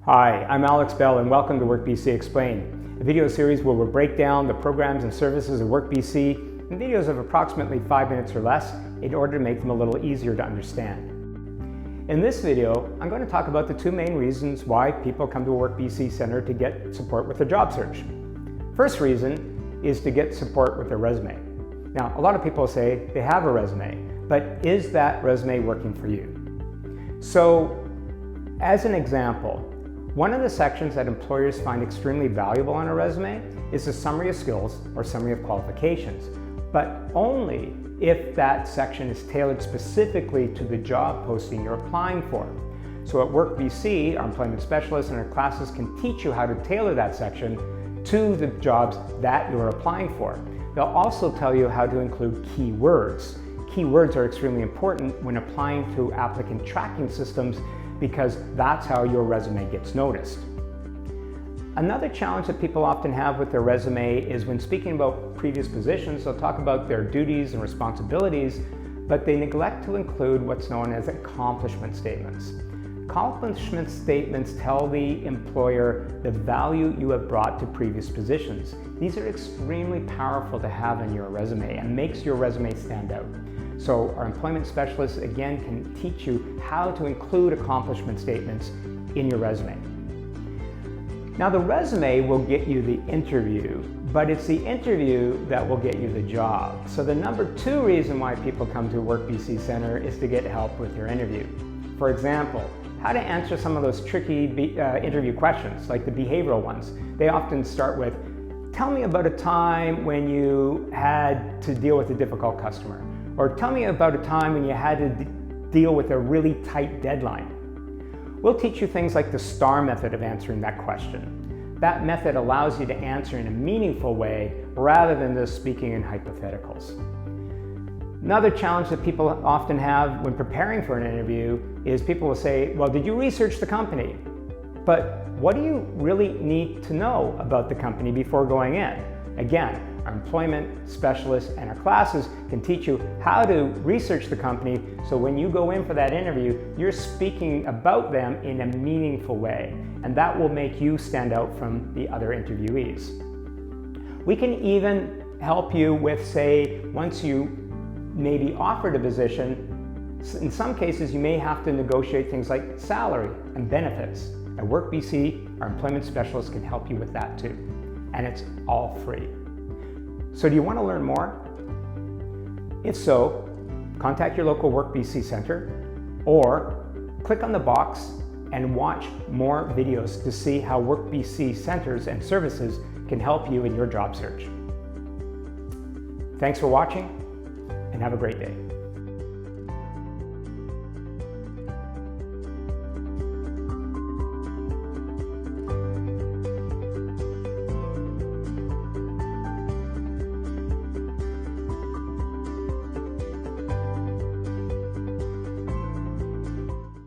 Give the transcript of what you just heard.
Hi, I'm Alex Bell and welcome to WorkBC Explained, a video series where we'll break down the programs and services of WorkBC in videos of approximately 5 minutes or less in order to make them a little easier to understand. In this video, I'm going to talk about the two main reasons why people come to a WorkBC Center to get support with their job search. First reason is to get support with their resume. Now, a lot of people say they have a resume, but is that resume working for you? So, as an example, one of the sections that employers find extremely valuable on a resume is a summary of skills or summary of qualifications, but only if that section is tailored specifically to the job posting you're applying for. So at WorkBC, our employment specialists and our classes can teach you how to tailor that section to the jobs that you're applying for. They'll also tell you how to include keywords. Keywords are extremely important when applying to applicant tracking systems because that's how your resume gets noticed. Another challenge that people often have with their resume is when speaking about previous positions, they'll talk about their duties and responsibilities, but they neglect to include what's known as accomplishment statements. Accomplishment statements tell the employer the value you have brought to previous positions. These are extremely powerful to have in your resume and makes your resume stand out. So our employment specialists, again, can teach you how to include accomplishment statements in your resume. Now, the resume will get you the interview, but it's the interview that will get you the job. So the number two reason why people come to WorkBC Center is to get help with your interview. For example, how to answer some of those tricky interview questions, like the behavioral ones. They often start with, tell me about a time when you had to deal with a difficult customer. Or tell me about a time when you had to deal with a really tight deadline. We'll teach you things like the STAR method of answering that question. That method allows you to answer in a meaningful way rather than just speaking in hypotheticals. Another challenge that people often have when preparing for an interview is people will say, well, did you research the company? But what do you really need to know about the company before going in? Again, our employment specialists and our classes can teach you how to research the company so when you go in for that interview, you're speaking about them in a meaningful way, and that will make you stand out from the other interviewees. We can even help you with, say, once you may be offered a position, in some cases you may have to negotiate things like salary and benefits. At WorkBC, our employment specialists can help you with that too, and it's all free. So do you want to learn more? If so, contact your local WorkBC Center or click on the box and watch more videos to see how WorkBC centers and services can help you in your job search. Thanks for watching and have a great day.